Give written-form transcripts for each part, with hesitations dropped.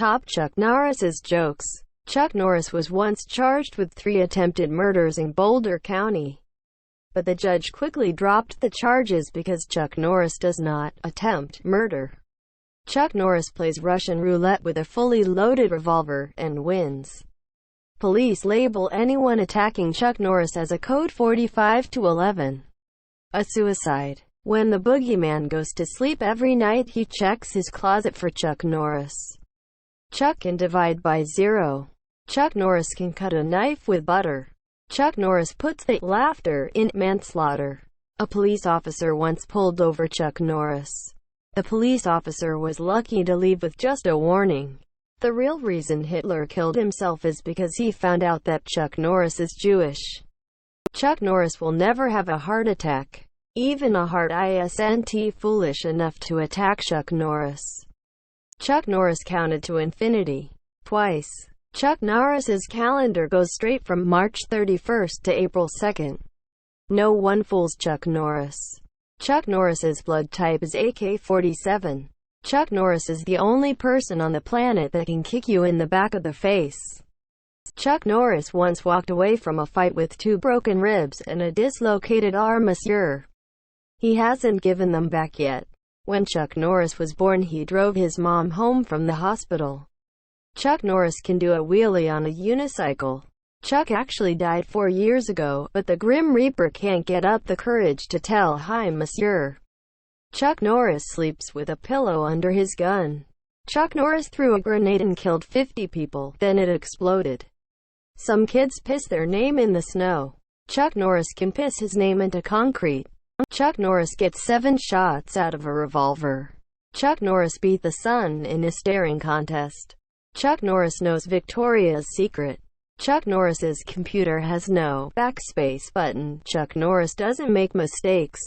Top Chuck Norris's jokes. Chuck Norris was once charged with 3 attempted murders in Boulder County, but the judge quickly dropped the charges because Chuck Norris does not attempt murder. Chuck Norris plays Russian roulette with a fully loaded revolver and wins. Police label anyone attacking Chuck Norris as a code 45-11, a suicide. When the boogeyman goes to sleep every night, he checks his closet for Chuck Norris. Chuck can divide by 0. Chuck Norris can cut a knife with butter. Chuck Norris puts the laughter in manslaughter. A police officer once pulled over Chuck Norris. The police officer was lucky to leave with just a warning. The real reason Hitler killed himself is because he found out that Chuck Norris is Jewish. Chuck Norris will never have a heart attack. Even a heart isn't foolish enough to attack Chuck Norris. Chuck Norris counted to infinity twice. Chuck Norris's calendar goes straight from March 31st to April 2nd. No one fools Chuck Norris. Chuck Norris's blood type is AK-47. Chuck Norris is the only person on the planet that can kick you in the back of the face. Chuck Norris once walked away from a fight with 2 broken ribs and a dislocated arm. Monsieur, he hasn't given them back yet. When Chuck Norris was born, he drove his mom home from the hospital. Chuck Norris can do a wheelie on a unicycle. Chuck actually died 4 years ago, but the Grim Reaper can't get up the courage to tell "Hi, Monsieur." Chuck Norris sleeps with a pillow under his gun. Chuck Norris threw a grenade and killed 50 people, then it exploded. Some kids piss their name in the snow. Chuck Norris can piss his name into concrete. Chuck Norris gets 7 shots out of a revolver. Chuck Norris beat the sun in a staring contest. Chuck Norris knows Victoria's Secret. Chuck Norris's computer has no backspace button. Chuck Norris doesn't make mistakes.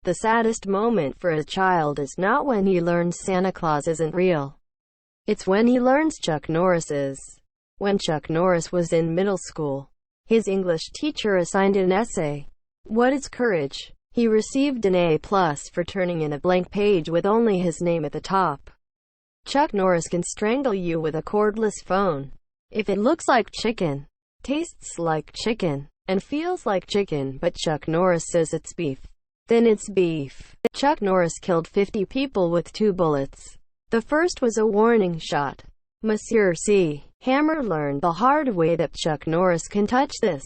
The saddest moment for a child is not when he learns Santa Claus isn't real. It's when he learns Chuck Norris is. When Chuck Norris was in middle school, his English teacher assigned an essay. What is courage? He received an A+ for turning in a blank page with only his name at the top. Chuck Norris can strangle you with a cordless phone. If it looks like chicken, tastes like chicken, and feels like chicken, but Chuck Norris says it's beef, then it's beef. Chuck Norris killed 50 people with 2 bullets. The first was a warning shot. Monsieur C. Hammer learned the hard way that Chuck Norris can touch this.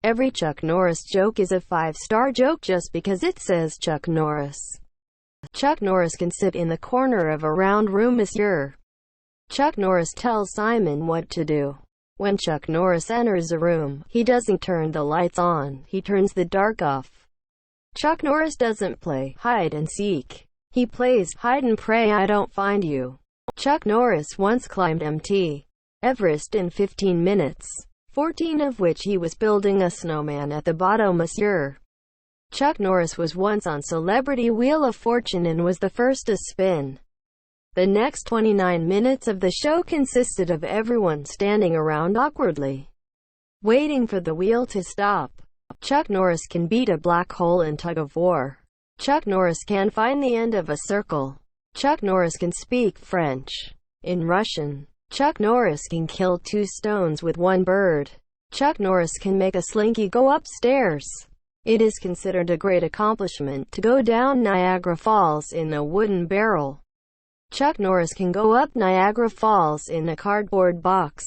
Every Chuck Norris joke is a 5-star joke just because it says Chuck Norris. Chuck Norris can sit in the corner of a round room. Monsieur. Chuck Norris tells Simon what to do. When Chuck Norris enters a room, he doesn't turn the lights on, he turns the dark off. Chuck Norris doesn't play hide and seek. He plays hide and pray I don't find you. Chuck Norris once climbed Mt. Everest in 15 minutes, 14 of which he was building a snowman at the bottom. Monsieur. Chuck Norris was once on Celebrity Wheel of Fortune and was the first to spin. The next 29 minutes of the show consisted of everyone standing around awkwardly, waiting for the wheel to stop. Chuck Norris can beat a black hole in tug-of-war. Chuck Norris can find the end of a circle. Chuck Norris can speak French in Russian. Chuck Norris can kill 2 stones with 1 bird. Chuck Norris can make a slinky go upstairs. It is considered a great accomplishment to go down Niagara Falls in a wooden barrel. Chuck Norris can go up Niagara Falls in a cardboard box.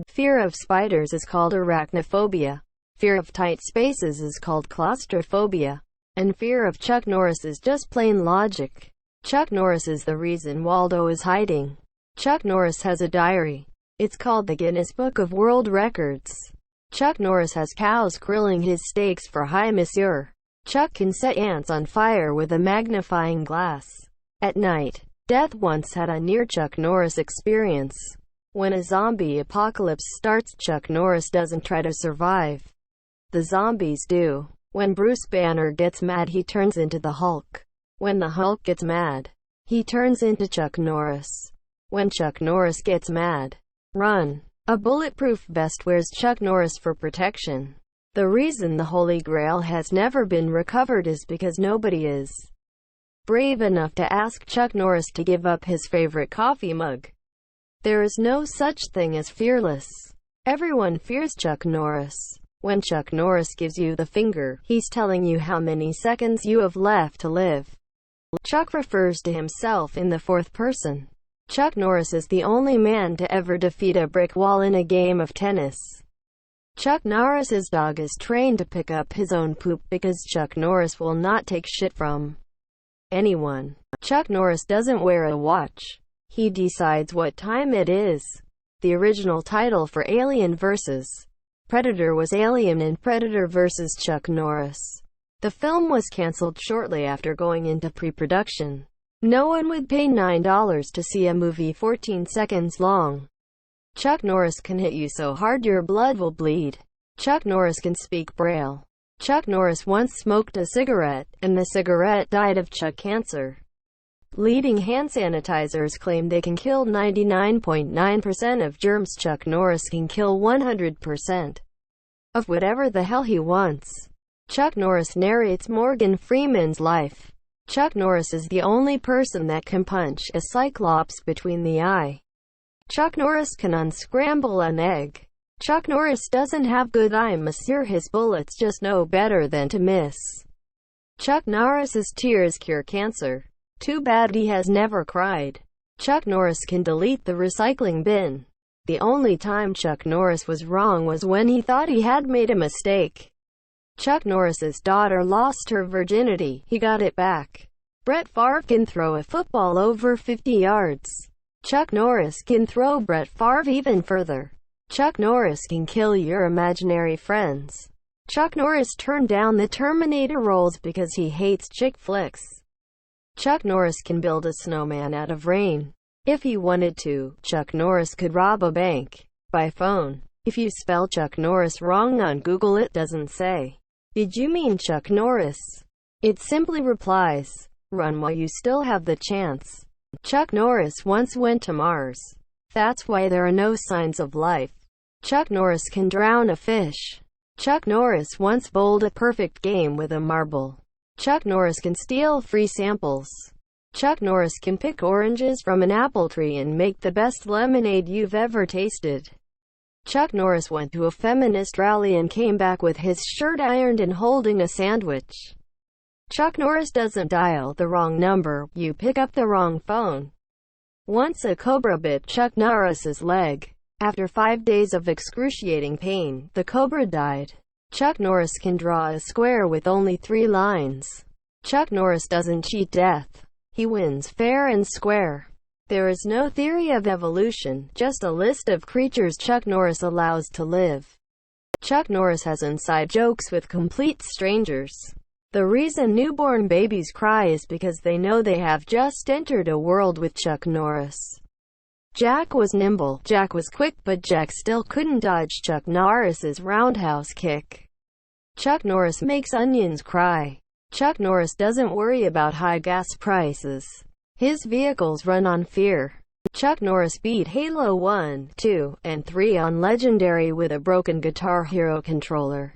Fear of spiders is called arachnophobia. Fear of tight spaces is called claustrophobia. And fear of Chuck Norris is just plain logic. Chuck Norris is the reason Waldo is hiding. Chuck Norris has a diary. It's called the Guinness Book of World Records. Chuck Norris has cows grilling his steaks for "Hi, Monsieur." Chuck can set ants on fire with a magnifying glass at night. Death once had a near Chuck Norris experience. When a zombie apocalypse starts, Chuck Norris doesn't try to survive. The zombies do. When Bruce Banner gets mad, he turns into the Hulk. When the Hulk gets mad, he turns into Chuck Norris. When Chuck Norris gets mad, run. A bulletproof vest wears Chuck Norris for protection. The reason the Holy Grail has never been recovered is because nobody is brave enough to ask Chuck Norris to give up his favorite coffee mug. There is no such thing as fearless. Everyone fears Chuck Norris. When Chuck Norris gives you the finger, he's telling you how many seconds you have left to live. Chuck refers to himself in the fourth person. Chuck Norris is the only man to ever defeat a brick wall in a game of tennis. Chuck Norris's dog is trained to pick up his own poop because Chuck Norris will not take shit from anyone. Chuck Norris doesn't wear a watch. He decides what time it is. The original title for Alien vs. Predator was Alien and Predator vs. Chuck Norris. The film was cancelled shortly after going into pre-production. No one would pay $9 to see a movie 14 seconds long. Chuck Norris can hit you so hard your blood will bleed. Chuck Norris can speak Braille. Chuck Norris once smoked a cigarette, and the cigarette died of Chuck cancer. Leading hand sanitizers claim they can kill 99.9% of germs. Chuck Norris can kill 100% of whatever the hell he wants. Chuck Norris narrates Morgan Freeman's life. Chuck Norris is the only person that can punch a cyclops between the eye. Chuck Norris can unscramble an egg. Chuck Norris doesn't have good eye monsieur. His bullets just know better than to miss. Chuck Norris's tears cure cancer. Too bad he has never cried. Chuck Norris can delete the recycling bin. The only time Chuck Norris was wrong was when he thought he had made a mistake. Chuck Norris's daughter lost her virginity. He got it back. Brett Favre can throw a football over 50 yards. Chuck Norris can throw Brett Favre even further. Chuck Norris can kill your imaginary friends. Chuck Norris turned down the Terminator roles because he hates chick flicks. Chuck Norris can build a snowman out of rain. If he wanted to, Chuck Norris could rob a bank by phone. If you spell Chuck Norris wrong on Google, it doesn't say, "Did you mean Chuck Norris?" It simply replies, "Run while you still have the chance." Chuck Norris once went to Mars. That's why there are no signs of life. Chuck Norris can drown a fish. Chuck Norris once bowled a perfect game with a marble. Chuck Norris can steal free samples. Chuck Norris can pick oranges from an apple tree and make the best lemonade you've ever tasted. Chuck Norris went to a feminist rally and came back with his shirt ironed and holding a sandwich. Chuck Norris doesn't dial the wrong number, you pick up the wrong phone. Once a cobra bit Chuck Norris's leg. After 5 days of excruciating pain, the cobra died. Chuck Norris can draw a square with only 3 lines. Chuck Norris doesn't cheat death. He wins fair and square. There is no theory of evolution, just a list of creatures Chuck Norris allows to live. Chuck Norris has inside jokes with complete strangers. The reason newborn babies cry is because they know they have just entered a world with Chuck Norris. Jack was nimble, Jack was quick, but Jack still couldn't dodge Chuck Norris's roundhouse kick. Chuck Norris makes onions cry. Chuck Norris doesn't worry about high gas prices. His vehicles run on fear. Chuck Norris beat Halo 1, 2, and 3 on Legendary with a broken Guitar Hero controller.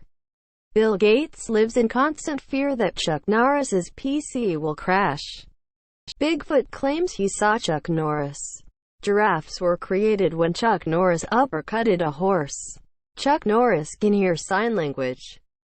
Bill Gates lives in constant fear that Chuck Norris's PC will crash. Bigfoot claims he saw Chuck Norris. Giraffes were created when Chuck Norris uppercutted a horse. Chuck Norris can hear sign language.